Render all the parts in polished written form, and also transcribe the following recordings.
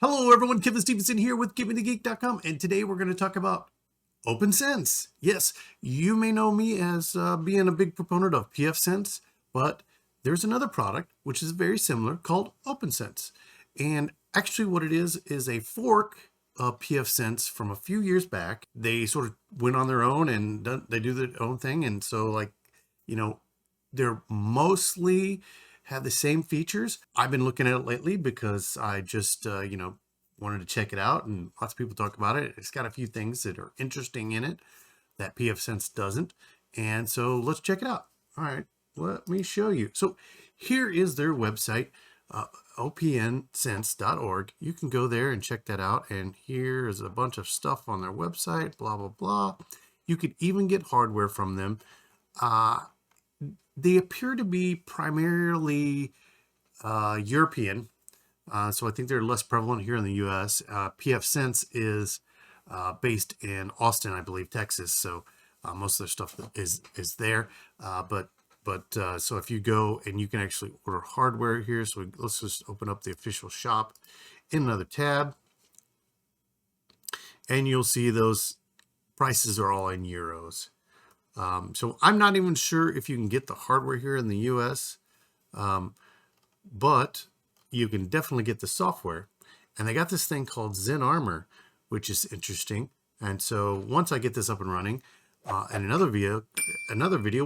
Hello everyone, Kevin Stevenson here with GetMeTheGeek.com, and today we're going to talk about OPNsense. Yes, you may know me as being a big proponent of PFSense, but there's another product which is very similar called OPNsense. And actually what it is a fork of PFSense from a few years back. They sort of went on their own and they do their own thing, and so they're mostly have the same features. I've been looking at it lately because I just, wanted to check it out, and lots of people talk about it. It's got a few things that are interesting in it that PFSense doesn't. And so let's check it out. All right, let me show you. So here is their website, OPNsense.org. You can go there and check that out. And here is a bunch of stuff on their website, blah, blah, blah. You could even get hardware from them. They appear to be primarily European, so I think they're less prevalent here in the U.S. PFSense is based in Austin, I believe, Texas. So most of their stuff is there. So if you go and you can actually order hardware here. So let's just open up the official shop in another tab, and you'll see those prices are all in euros. So I'm not even sure if you can get the hardware here in the US, but you can definitely get the software. And they got this thing called ZenArmor, which is interesting. And so once I get this up and running, and another video,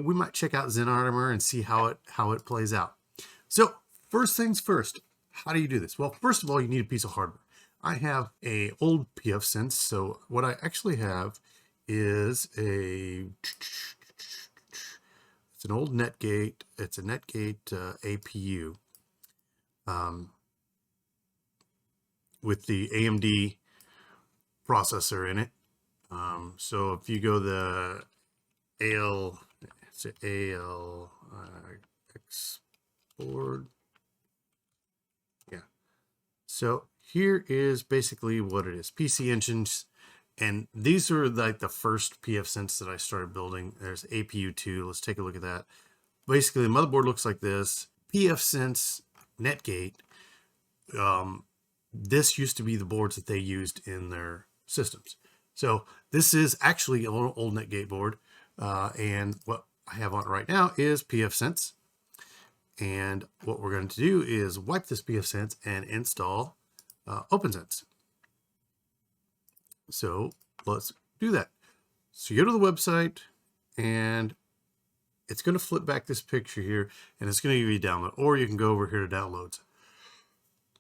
we might check out ZenArmor and see how it plays out. So first things first, how do you do this? Well, first of all, you need a piece of hardware. I have a old PFSense. So what I actually have is it's an old Netgate. It's a Netgate APU with the AMD processor in it. So if you go the ALX board, yeah. So here is basically what it is. PC Engines. And these are like the first PFSense that I started building. There's APU2. Let's take a look at that. Basically, the motherboard looks like this. PFSense Netgate. This used to be the boards that they used in their systems. So this is actually an old Netgate board. And what I have on it right now is PFSense. And what we're going to do is wipe this PFSense and install OPNsense. So let's do that. So you go to the website, and it's going to flip back this picture here, and it's going to give you a download, or you can go over here to downloads.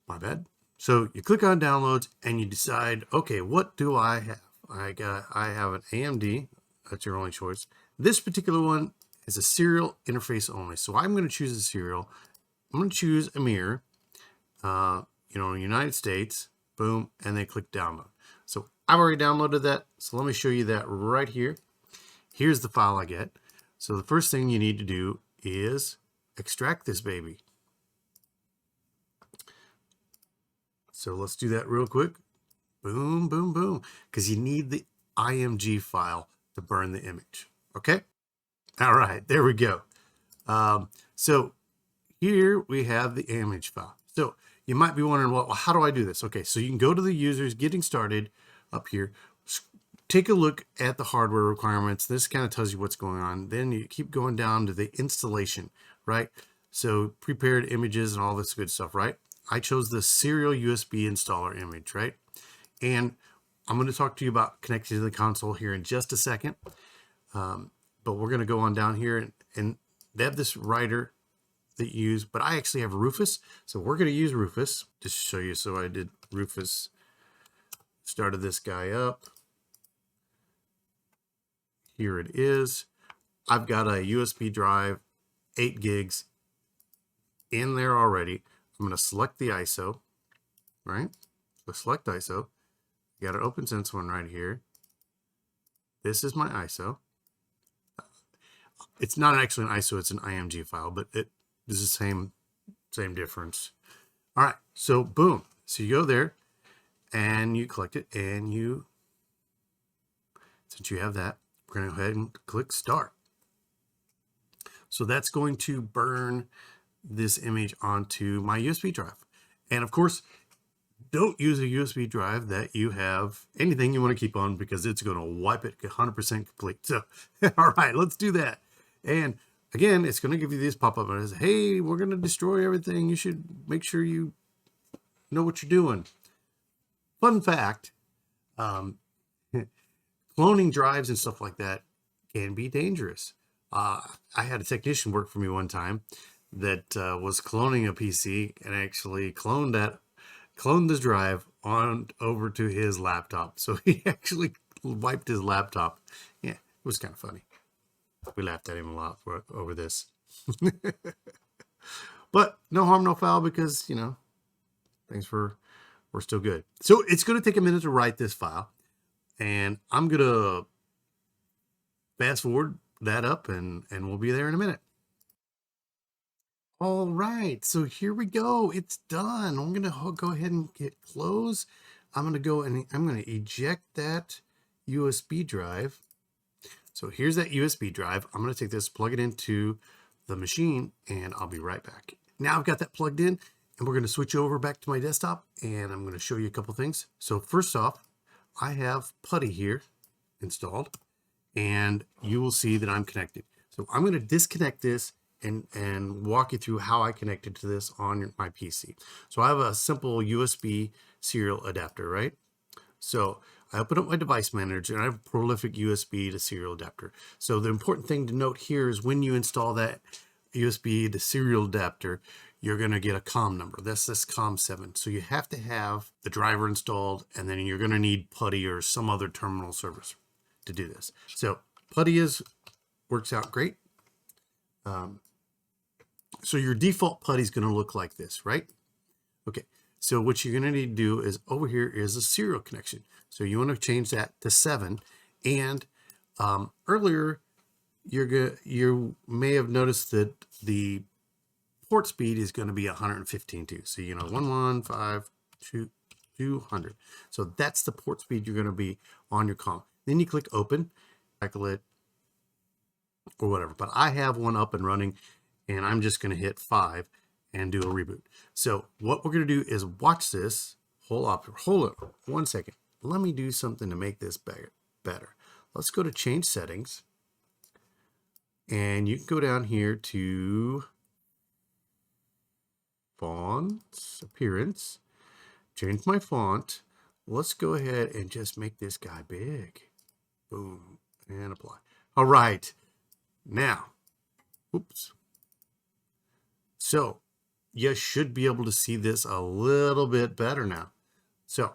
My bad. So you click on downloads and you decide, okay, what do I have? I have an AMD. That's your only choice. This particular one is a serial interface only. So I'm going to choose a serial. I'm going to choose a mirror, United States, boom, and then click download. So I've already downloaded that. So let me show you that right here. Here's the file I get. So the first thing you need to do is extract this baby. So let's do that real quick. Boom, boom, boom. Because you need the IMG file to burn the image. Okay? All right, there we go. So here we have the image file. So you might be wondering, well, how do I do this? Okay, so you can go to the users getting started up here, take a look at the hardware requirements. This kind of tells you what's going on. Then you keep going down to the installation, right? So prepared images and all this good stuff, right? I chose the serial USB installer image, right? And I'm going to talk to you about connecting to the console here in just a second. But we're going to go on down here, and they have this writer that you use, but I actually have Rufus. So we're going to use Rufus just to show you. So I did Rufus, started this guy up. Here it is. I've got a USB drive, 8 gigs in there already. I'm going to select the ISO, right? So select ISO. You got an OPNsense one right here. This is my ISO. It's not actually an ISO, it's an IMG file, but it is the same difference. All right, so boom. So you go there and you collect it, and since you have that, we're going to go ahead and click start. So that's going to burn this image onto my USB drive. And of course, don't use a USB drive that you have anything you want to keep on, because it's going to wipe it 100% complete. So, all right, let's do that. And again, it's going to give you this pop-up and it says, hey, we're going to destroy everything. You should make sure you know what you're doing. Fun fact, cloning drives and stuff like that can be dangerous. I had a technician work for me one time that was cloning a PC and actually cloned the drive on over to his laptop. So he actually wiped his laptop. Yeah, it was kind of funny. We laughed at him a lot over this. But no harm, no foul, because, we're still good. So it's going to take a minute to write this file. And I'm going to fast forward that up and we'll be there in a minute. All right, so here we go. It's done. I'm going to go ahead and hit close. I'm going to go and I'm going to eject that USB drive. So here's that USB drive. I'm going to take this, plug it into the machine, and I'll be right back. Now I've got that plugged in, and we're going to switch over back to my desktop, and I'm going to show you a couple things. So first off, I have PuTTY here installed, and you will see that I'm connected. So I'm going to disconnect this and walk you through how I connected to this on my PC. So I have a simple USB serial adapter, right? So I open up my device manager and I have a prolific USB to serial adapter. So the important thing to note here is when you install that USB to serial adapter, you're going to get a COM number. That's this COM7. So you have to have the driver installed, and then you're going to need PuTTY or some other terminal service to do this. So PuTTY works out great. So your default PuTTY is going to look like this, right? Okay. So what you're going to need to do is over here is a serial connection. So you want to change that to 7. And earlier, you may have noticed that the port speed is going to be 115 too. So 115.200. So that's the port speed you're going to be on your COM. Then you click open, tackle it, or whatever. But I have one up and running, and I'm just going to hit 5 and do a reboot. So what we're going to do is watch this. Hold it 1 second. Let me do something to make this better. Let's go to change settings. And you can go down here to fonts, appearance, change my font. Let's go ahead and just make this guy big. Boom, and apply. All right, now, oops. So you should be able to see this a little bit better now. So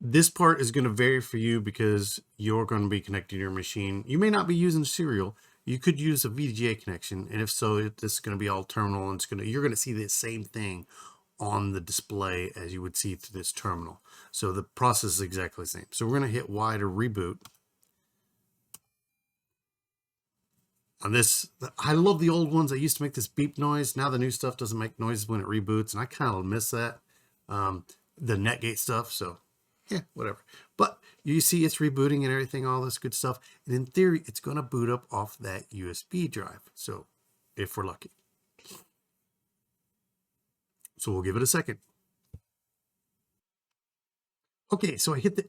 this part is going to vary for you because you're going to be connecting your machine. You may not be using serial. You could use a VGA connection, and if so, this is going to be all terminal, and you're going to see the same thing on the display as you would see through this terminal. So the process is exactly the same. So we're going to hit Y to reboot. On this, I love the old ones. I used to make this beep noise. Now the new stuff doesn't make noises when it reboots, and I kind of miss that. The Netgate stuff, so yeah, whatever. But you see it's rebooting and everything, all this good stuff. And in theory, it's going to boot up off that USB drive. So if we're lucky. So we'll give it a second. Okay, so I hit the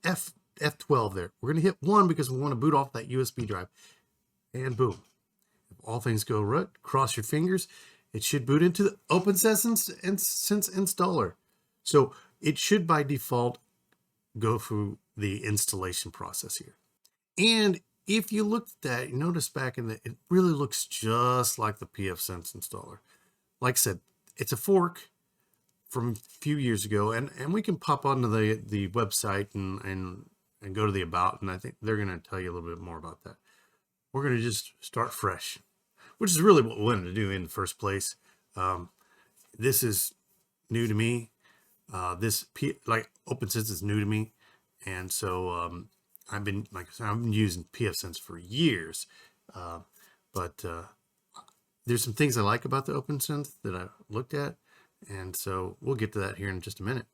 F12 there. We're going to hit 1 because we want to boot off that USB drive. And boom. If all things go right, cross your fingers. It should boot into the OPNsense installer. So it should by default go through the installation process here. And if you looked at that, you notice back in it really looks just like the PFSense installer. Like I said, it's a fork from a few years ago, and we can pop onto the website and go to the about, and I think they're going to tell you a little bit more about that. We're going to just start fresh, which is really what we wanted to do in the first place. This is new to me. OPNsense is new to me, and so I've been using PFSense for years, but there's some things I like about the OPNsense that I looked at, and so we'll get to that here in just a minute.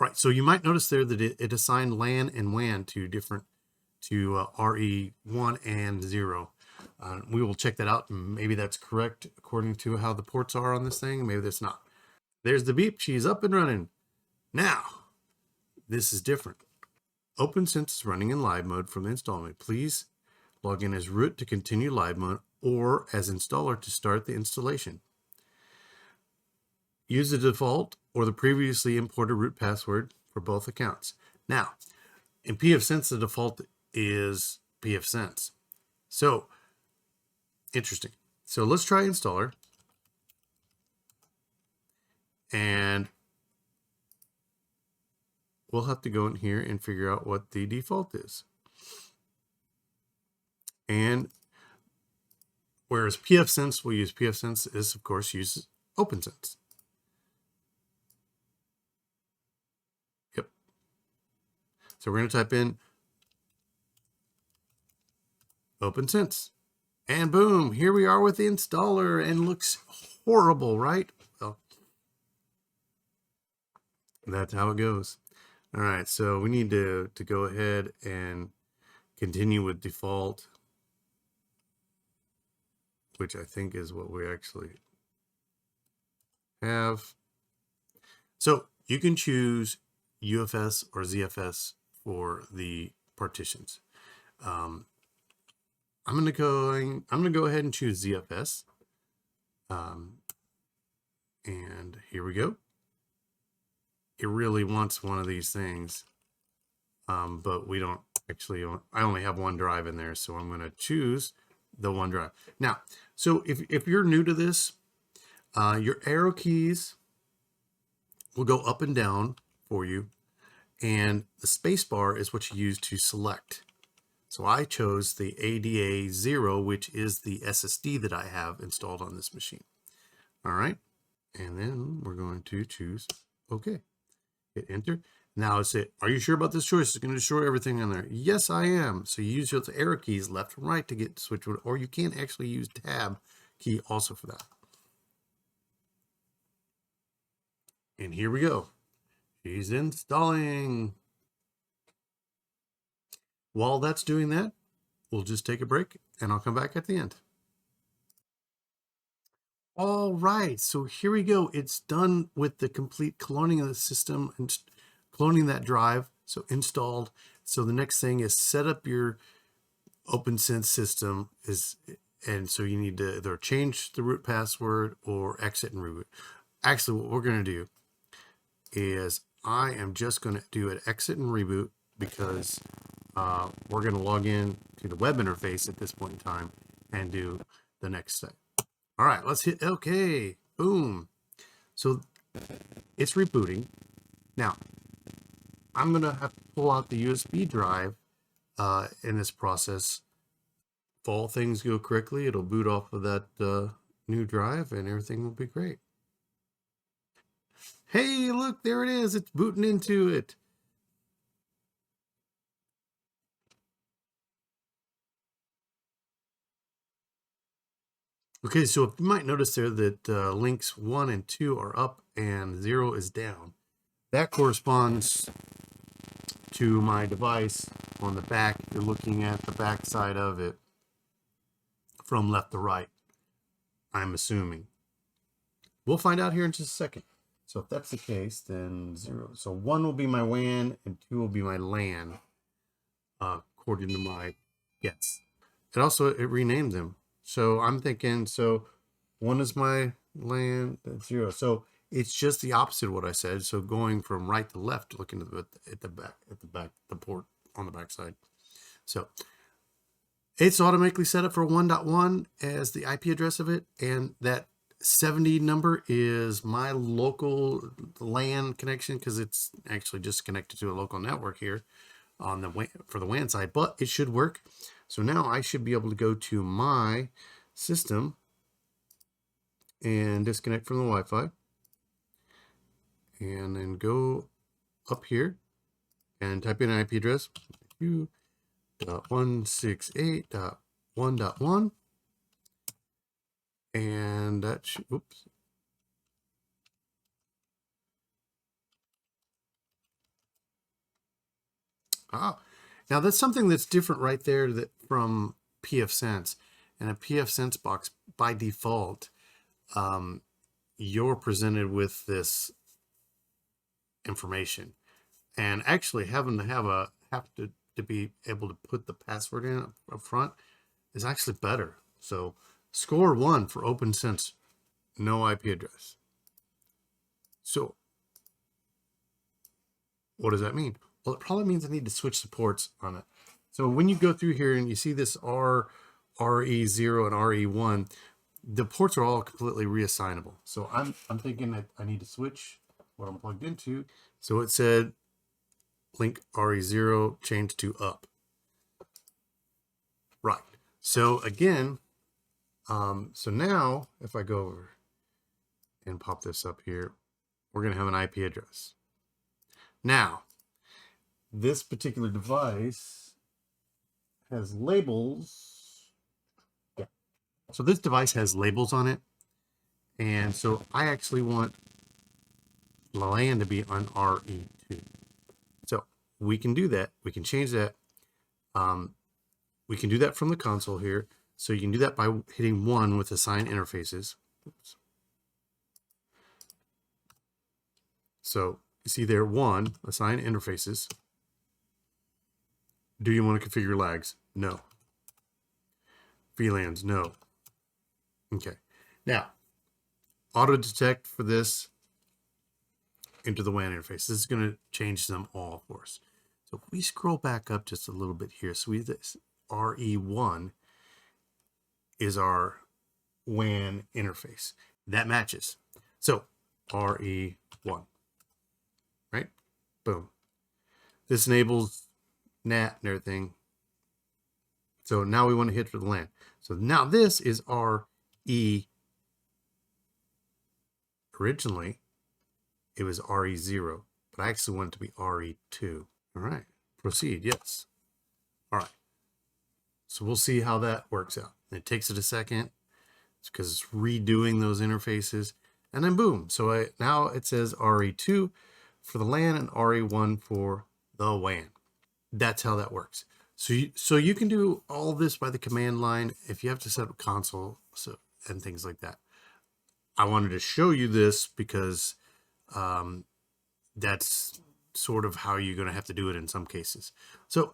All right, so you might notice there that it assigned LAN and WAN to RE1 and 0. We will check that out, and maybe that's correct according to how the ports are on this thing. Maybe that's not. There's the beep. She's up and running. Now, this is different. OPNsense is running in live mode from the install menu. Please log in as root to continue live mode or as installer to start the installation. Use the default or the previously imported root password for both accounts. Now, in PFSense, the default is PFSense. So, interesting. So let's try installer. And we'll have to go in here and figure out what the default is. And whereas PFSense will use PFSense, this of course uses OPNsense. Yep. So we're going to type in OPNsense. And boom, here we are with the installer, and looks horrible, right? Well, that's how it goes. All right, so we need to go ahead and continue with default, which I think is what we actually have. So you can choose UFS or ZFS for the partitions. I'm gonna go ahead and choose ZFS. And here we go. It really wants one of these things, but we don't actually. I only have one drive in there, so I'm going to choose the one drive. Now, so if you're new to this, your arrow keys will go up and down for you, and the space bar is what you use to select. So I chose the ADA 0, which is the SSD that I have installed on this machine. All right, and then we're going to choose OK. Hit enter. Now it's it. Are you sure about this choice? It's going to destroy everything on there. Yes, I am. So you use your arrow keys left and right to get switch, or you can actually use tab key also for that. And here we go. She's installing. While that's doing that, we'll just take a break and I'll come back at the end. All right, so here we go. It's done with the complete cloning of the system and cloning that drive, so installed. So the next thing is set up your OPNsense system, and so you need to either change the root password or exit and reboot. Actually, what we're going to do is I am just going to do an exit and reboot because we're going to log in to the web interface at this point in time and do the next step. All right, let's hit OK. Boom. So it's rebooting. Now, I'm going to have to pull out the USB drive in this process. If all things go correctly, it'll boot off of that new drive and everything will be great. Hey, look, there it is. It's booting into it. Okay, so you might notice there that links 1 and 2 are up and 0 is down. That corresponds to my device on the back. You're looking at the back side of it from left to right, I'm assuming. We'll find out here in just a second. So if that's the case, then 0. So 1 will be my WAN and 2 will be my LAN, according to my guess. And also it renamed them. So I'm thinking, so 1 is my LAN, that's 0. So it's just the opposite of what I said. So going from right to left, looking at the port on the back side. So it's automatically set up for 1.1 as the IP address of it, and that 70 number is my local LAN connection because it's actually just connected to a local network here on the WAN, for the WAN side, but it should work. So now I should be able to go to my system and disconnect from the Wi-Fi and then go up here and type in an IP address 2.168.1.1, and that should, oops. Now that's something that's different right there that from PFSense. And a PFSense box by default you're presented with this information. And actually having to have to be able to put the password in up front is actually better. So score 1 for OPNsense, no IP address. So what does that mean? Well, it probably means I need to switch the ports on it. So when you go through here and you see this RE0 and RE1, the ports are all completely reassignable. So I'm thinking that I need to switch what I'm plugged into. So it said link RE0 change to up. Right. So again, so now if I go over and pop this up here, we're going to have an IP address. Now, this particular device has labels. Yeah. So this device has labels on it. And so I actually want the LAN to be on RE2. So we can do that. We can change that. We can do that from the console here. So you can do that by hitting 1 with assign interfaces. Oops. So you see there 1, assign interfaces. Do you want to configure lags? No. VLANs? No. Okay. Now, auto detect for this into the WAN interface. This is going to change them all for us. So if we scroll back up just a little bit here, so this RE1 is our WAN interface. That matches. So RE1, right? Boom. This enables NAT and everything. So now we want to hit for the LAN. So now this is RE. Originally, it was RE0, but I actually want it to be RE2. All right, proceed, yes. All right, so we'll see how that works out. It takes it a second. It's because it's redoing those interfaces. And then boom, so now it says RE2 for the LAN and RE1 for the WAN. That's how that works. So you can do all this by the command line if you have to set up a console and things like that. I wanted to show you this because that's sort of how you're going to have to do it in some cases. So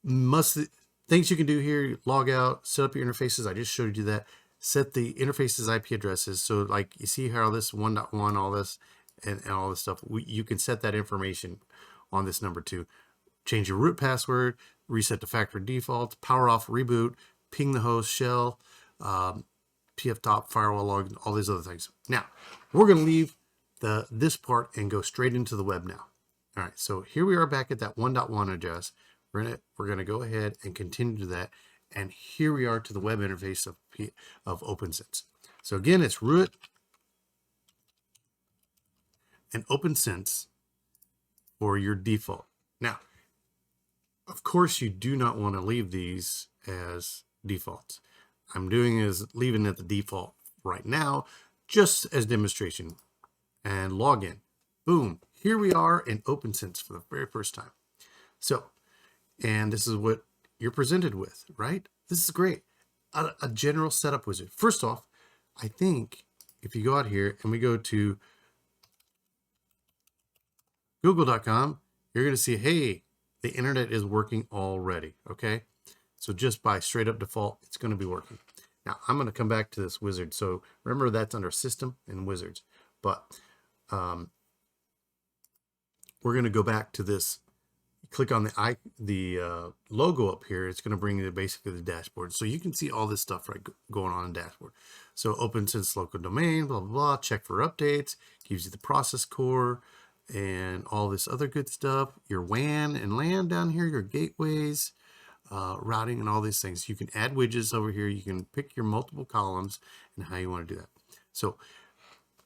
things you can do here: log out, set up your interfaces. I just showed you that. Set the interfaces IP addresses. So like you see how this 1.1, all this and all this stuff, you can set that information on this number 2. Change your root password, reset to factory default, power off, reboot, ping the host shell, pftop, firewall log, all these other things. Now, we're going to leave this part and go straight into the web now. All right, so here we are back at that 1.1 address. We're gonna go ahead and continue to that, and here we are to the web interface of OPNsense. So again, it's root and OPNsense for your default. Now, of course, you do not want to leave these as defaults. I'm doing is leaving it the default right now, just as demonstration. And log in. Boom. Here we are in OPNsense for the very first time. So, and this is what you're presented with, right? This is great. A general setup wizard. First off, I think if you go out here and we go to google.com, you're going to see, hey, the internet is working already. Okay. So just by straight up default, it's going to be working. Now I'm going to come back to this wizard. So remember that's under system and wizards, but we're going to go back to this. Click on the logo up here. It's going to bring you to basically the dashboard. So you can see all this stuff right going on in dashboard. So OPNsense local domain, blah, blah, blah. Check for updates. Gives you the process core and all this other good stuff. Your WAN and LAN down here, your gateways, routing and all these things. You can add widgets over here. You can pick your multiple columns and how you want to do that. So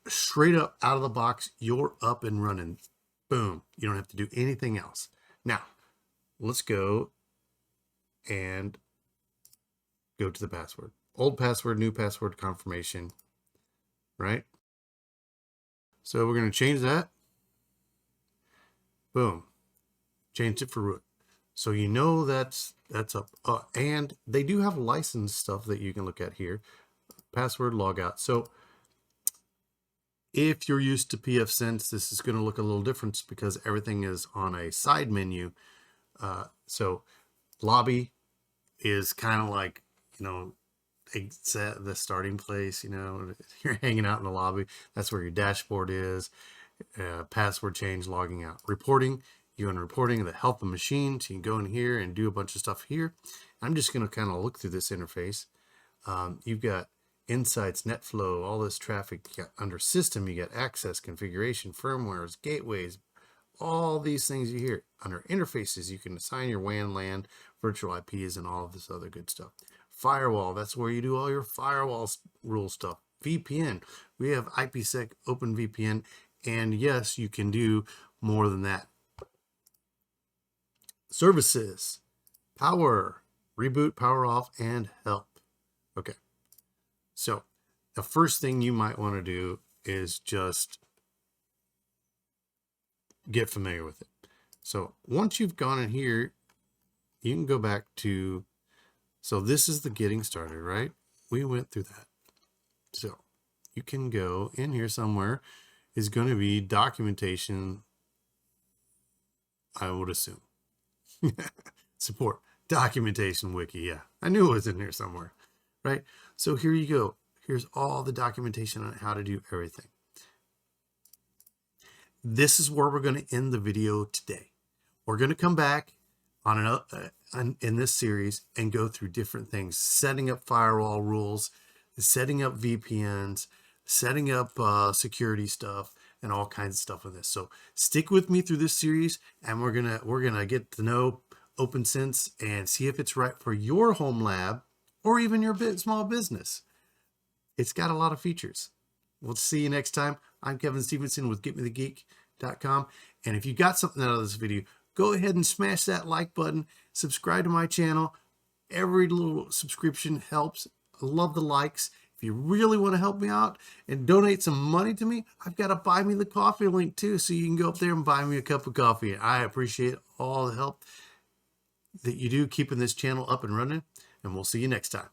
straight up out of the box, you're up and running. Boom. You don't have to do anything else. Now, let's go and go to the password. Old password, new password confirmation, right? So we're going to change that. Boom. Change it for root. So you know that's up. And they do have license stuff that you can look at here. Password, logout. So If you're used to PFSense, this is going to look a little different because everything is on a side menu. So lobby is kind of like, the starting place, you're hanging out in the lobby. That's where your dashboard is. Password change, logging out. Reporting, you in reporting the health of machine. So you can go in here and do a bunch of stuff here. I'm just going to kind of look through this interface. You've got insights, NetFlow, all this traffic. You got under system, you got access, configuration, firmwares, gateways, all these things you hear. Under interfaces, you can assign your WAN, LAN, virtual IPs, and all of this other good stuff. Firewall, that's where you do all your firewall rule stuff. VPN, we have IPsec, OpenVPN, and yes, you can do more than that. Services, power, reboot, power off, and help. Okay, so the first thing you might want to do is just get familiar with it. So once you've gone in here, you can go back to, so this is the getting started, right? We went through that. So you can go in here somewhere, is going to be documentation, I would assume. Support, documentation wiki, yeah. I knew it was in here somewhere, right? So here you go. Here's all the documentation on how to do everything. This is where we're going to end the video today. We're going to come back on in this series and go through different things, setting up firewall rules, setting up VPNs, setting up security stuff, and all kinds of stuff with this. So stick with me through this series, and we're gonna get to know OPNsense and see if it's right for your home lab or even your small business. It's got a lot of features. We'll see you next time. I'm Kevin Stevenson with GetMeTheGeek.com. And if you got something out of this video, go ahead and smash that like button. Subscribe to my channel. Every little subscription helps. I love the likes. If you really want to help me out and donate some money to me, I've got a Buy Me the Coffee link too, so you can go up there and buy me a cup of coffee. I appreciate all the help that you do keeping this channel up and running, and we'll see you next time.